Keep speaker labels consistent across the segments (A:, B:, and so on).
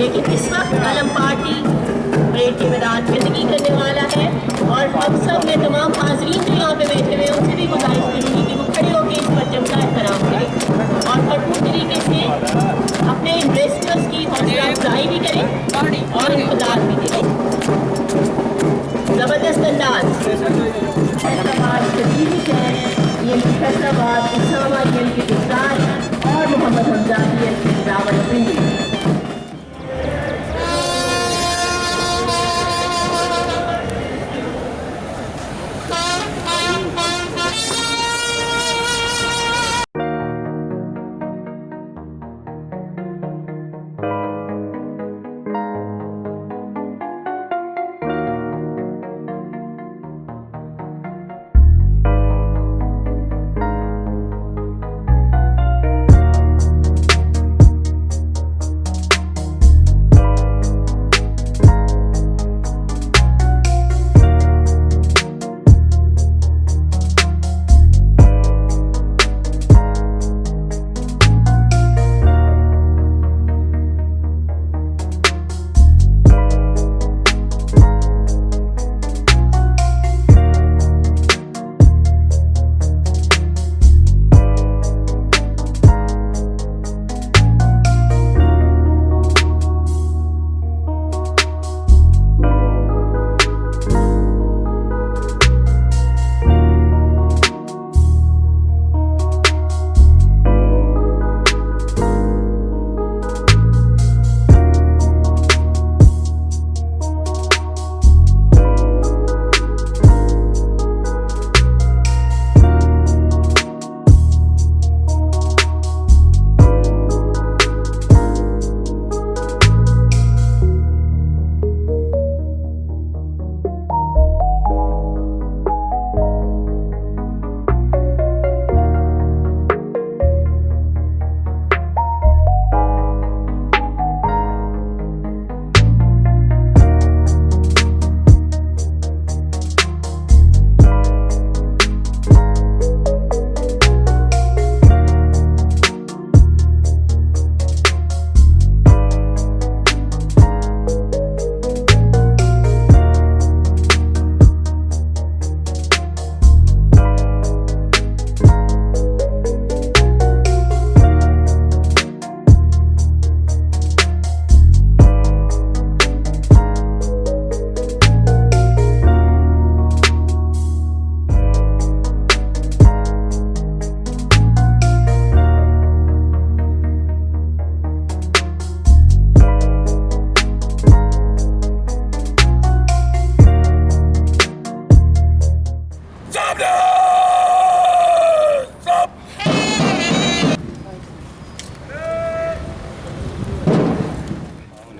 A: لیکن اس وقت علم پارٹی پریڈ کے میدان میں زندگی کرنے والا ہے اور ہم سب میں تمام حاضرین جو یہاں پہ بیٹھے ہوئے ان سے بھی گزارش کروں گی کہ وہ کھڑے ہو کے اس پرچم کا احترام کریں اور بھرپور طریقے سے اپنے انویسٹرز کی حوصلہ افزائی بھی کریں اور انتظار بھی کریں. زبردست انداز فیصلاباد شدید شہر یہ فیصلاباد اسامہ جیل کے گفتار اور محمد حمزہ جیل کے راول پنڈی.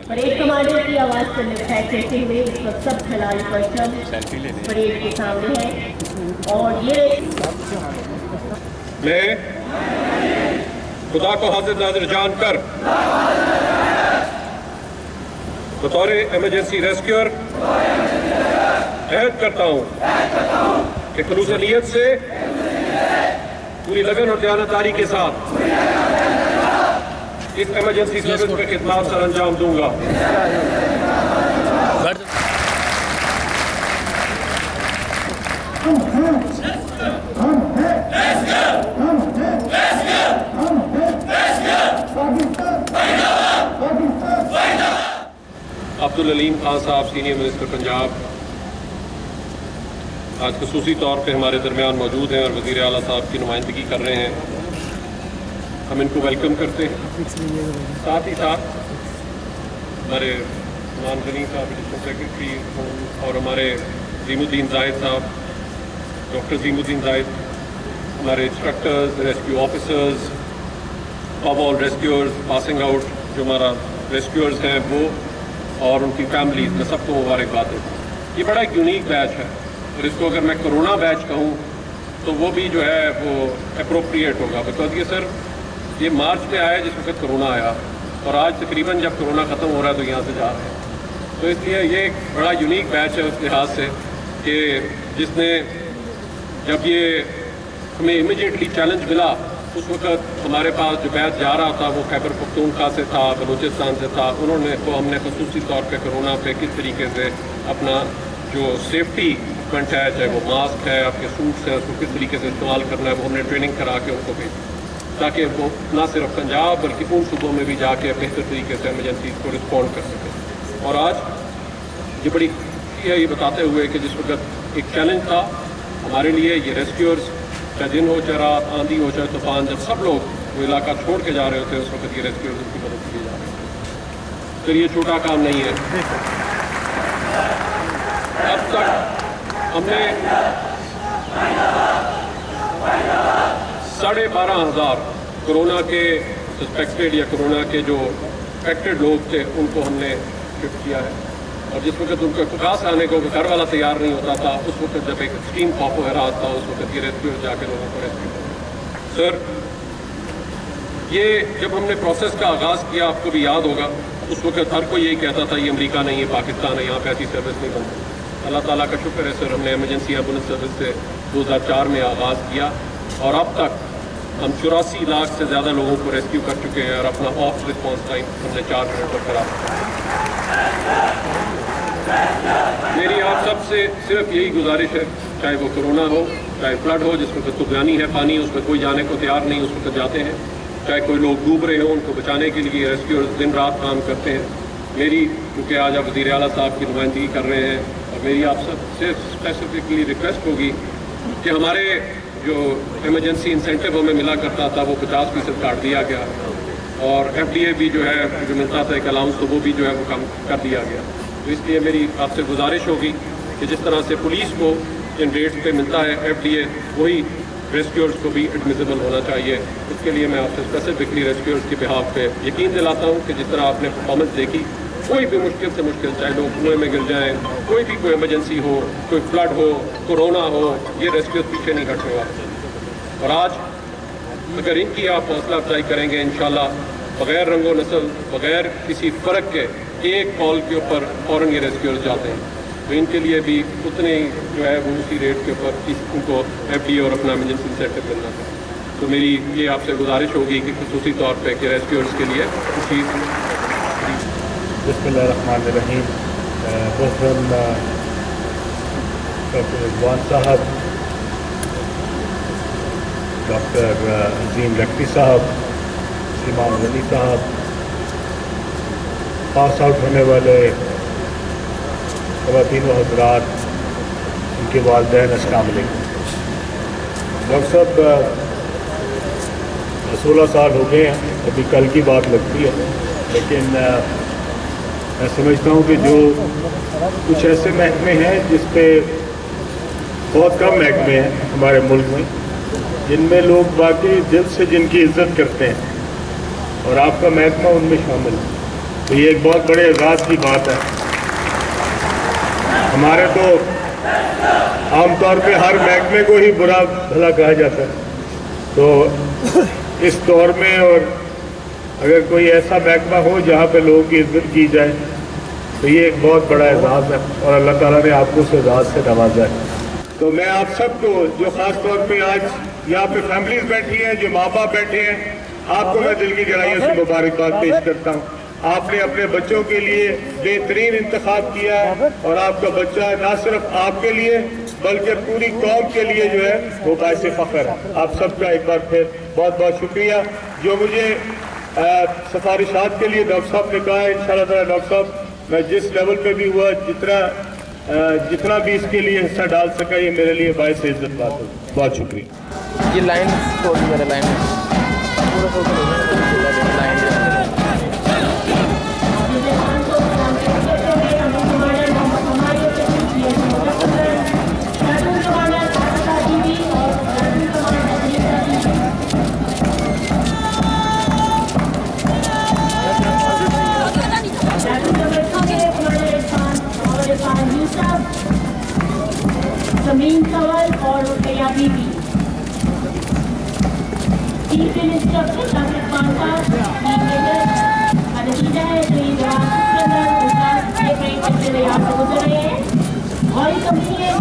A: پریڈ کمانڈر کی آواز پر لبیک کہتے ہوئے اس وقت سب کھلاڑی پرچم پریڈ کے سامنے ہے اور یہ
B: میں خدا کو حاضر ناظر جان کر بطور ایمرجنسی ریسکیور عہد کرتا ہوں کہ خلوص نیت سے پوری لگن اور دیانتداری کے ساتھ اس ایمرجنسی سروس میں خدمات سر انجام دوں گا. عبدالعلیم خان صاحب سینئر منسٹر پنجاب آج خصوصی طور پہ ہمارے درمیان موجود ہیں اور وزیر اعلیٰ صاحب کی نمائندگی کر رہے ہیں. ہم ان کو ویلکم کرتے ہیں. ساتھ ہی ساتھ ہمارے مان غنی صاحب ایڈیشنل سیکرٹری اور ہمارے عظیم الدین زاہد صاحب ڈاکٹر عظیم الدین زاہد ہمارے instructors rescue officers of all rescuers passing out جو ہمارا ریسکیورز ہیں وہ اور ان کی فیملیز میں سب کو مبارکباد دیتا ہوں. یہ بڑا ایک یونیک بیچ ہے اور اس کو اگر میں کرونا بیچ کہوں تو وہ بھی جو ہے وہ اپروپریٹ ہوگا بیکاز یہ سر یہ مارچ میں آیا جس وقت کرونا آیا اور آج تقریباً جب کرونا ختم ہو رہا ہے تو یہاں سے جا رہے ہیں. تو اس لیے یہ ایک بڑا یونیک بیچ ہے اس لحاظ سے کہ جس نے جب یہ ہمیں امیجیٹلی چیلنج ملا उस वक्त हमारे पास जो बैच जा रहा था वो खैबर पख्तूनख्वा से था, बलूचिस्तान से था। उन्होंने तो हमने खसूसी तौर पे कोरोना पे किस तरीके से अपना जो सेफ्टी इक्विपमेंट है, चाहे वो मास्क है, आपके सूट्स हैं, उसको किस तरीके से इस्तेमाल करना है, वो हमने ट्रेनिंग करा के उनको भेजी, ताकि वो ना सिर्फ पंजाब बल्कि उन सूबों में भी जाके बेहतर तरीके से एमरजेंसी को रिस्पॉन्ड कर सकें। और आज ये बड़ी खुशी है ये बताते हुए कि जिस वक्त एक चैलेंज था हमारे लिए, ये रेस्क्यूअर्स चाहे दिन हो, चाहे रात, आंधी हो, चाहे तूफान, जब सब लोग वो इलाका छोड़ के जा रहे होते हैं उस वक्त ये रेस्क्यूअर्स उनकी मदद किए जा रहे हैं। तो ये छोटा काम नहीं है। अब तक हमने 12,500 कोरोना के सस्पेक्टेड या कोरोना के जो अफेक्टेड लोग थे उनको हमने शिफ्ट किया है। और जिस वक्त उनको पास आने को घर वाला तैयार नहीं होता था, उस वक्त जब एक एक्सट्रीम खौफ वगैरह था, उस वक्त ये रेस्क्यू जाकर लोगों को रेस्क्यू किया। सर, ये जब हमने प्रोसेस का आगाज़ किया, आपको भी याद होगा, उस वक्त हर कोई यही कहता था ये अमेरिका नहीं है, पाकिस्तान है, यहाँ पे ऐसी सर्विस नहीं बनती। अल्लाह ताला का शुक्र है सर, हमने एमरजेंसी एम्बुलेंस सर्विस से 2004 में आगाज़ किया और अब तक हम 84 लाख से ज़्यादा लोगों को रेस्क्यू कर चुके हैं और अपना ऑफ रिस्पॉन्स टाइम हमने 4 मिनट पर करा। मेरी आप सबसे सिर्फ यही गुजारिश है, चाहे वो कोरोना हो, चाहे फ्लड हो जिसमें तुफानी है पानी, उसमें कोई जाने को तैयार नहीं, उस वक्त जाते हैं, चाहे कोई लोग डूब रहे हों, उनको बचाने के लिए रेस्क्यूअर्स दिन रात काम करते हैं। मेरी, क्योंकि आज आप वज़ीर आला साहब की नुमाइंदगी कर रहे हैं, और मेरी आप सबसे स्पेसिफिकली रिक्वेस्ट होगी कि हमारे जो एमरजेंसी इंसेंटिव हमें मिला करता था वो 50% काट दिया गया, और FDA भी जो है जो मिलता था एक अलाउंस, तो वो भी जो है वो कम कर दिया गया। तो इसलिए मेरी आपसे गुजारिश होगी कि जिस तरह से पुलिस को इन रेट्स पे मिलता है FDA, वही रेस्क्यूअर्स को भी एडमिसिबल होना चाहिए। इसके लिए मैं आपसे स्पेसिफिकली रेस्क्यूअर्स के बिहाफ पे यकीन दिलाता हूँ कि जिस तरह आपने परफॉर्मेंस देखी, कोई भी मुश्किल से मुश्किल, चाहे लोग कुएं में गिर जाएँ, कोई भी कोई इमरजेंसी हो, कोई फ्लड हो, कोरोना हो, ये रेस्क्यूअर्स पीछे नहीं हटने वाले। और आज अगर इनकी आप हौसला अफजाई करेंगे, इंशाल्लाह बग़ैर रंगो नस्ल, बग़ैर किसी फ़र्क के एक कॉल के ऊपर फ़ौरन ये रेस्क्यूअर्स जाते हैं। तो इनके लिए भी उतने ही जो है वो उसी रेट के ऊपर उनको FDA और अपना एमरजेंसी इंसेंटिव मिलना चाहिए। तो मेरी ये आपसे गुजारिश होगी कि खुसूसी तौर पे कि रेस्क्यूअर्स के लिए उसी
C: बिस्मिल्लाहिर्रहमानिर्रहीम। मोहतरम डॉक्टर रिजवान साहब, डॉक्टर अजीम लक्की साहब, इमाम वली साहब, पास आउट होने वाले ख़वातीन व हज़रात, उनके वालिदैन, अस्सलाम वालेकुम। डॉक्टर साहब 16 साल हो गए हैं, अभी कल की बात लगती है, लेकिन मैं समझता हूँ कि जो कुछ ऐसे महकमे हैं जिस पे बहुत कम महकमे हैं हमारे मुल्क में, जिनमें लोग वाकई दिल से जिनकी इज्जत करते हैं, और आपका महकमा उनमें शामिल है। तो ये एक बहुत बड़े एजाज़ की बात है। हमारे तो आमतौर पे हर महकमे को ही बुरा भला कहा जाता है, तो इस दौर में और अगर कोई ऐसा महकमा हो जहाँ पे लोगों की इज्जत की जाए, तो ये एक बहुत बड़ा एजाज़ है और अल्लाह ताला ने आपको उस एजाज़ से नवाजा है। तो मैं आप सबको, जो ख़ास तौर पे आज यहाँ पे फैमिलीज बैठी हैं, जो माँ बाप बैठे हैं, आपको मैं दिल की गहराइयों से मुबारकबाद पेश करता हूँ। आपने अपने बच्चों के लिए बेहतरीन इंतखाब किया है, और आपका बच्चा ना सिर्फ आपके लिए बल्कि पूरी कौम के लिए जो है वो बाइस फ़ख्र है। आप सबका एक बार फिर बहुत बहुत शुक्रिया। जो मुझे सिफारिशात के लिए डॉक्टर साहब ने कहा है, इंशाअल्लाह ताला डॉक्टर साहब मैं जिस लेवल पे भी हुआ, जितना भी इसके लिए हिस्सा डाल सका, ये मेरे लिए बाइस इज्जत बात हो। बहुत शुक्रिया।
D: ये लाइन छोड़ दी, मेरा लाइन
A: जमीन सवाल और रुपया बीबी चीफ मिनिस्टर डॉक्टर खान साहब नतीजा है। तो ये जवाब के अंदर ये कई बच्चे यहाँ से गुजर रहे हैं और ये कंपनी है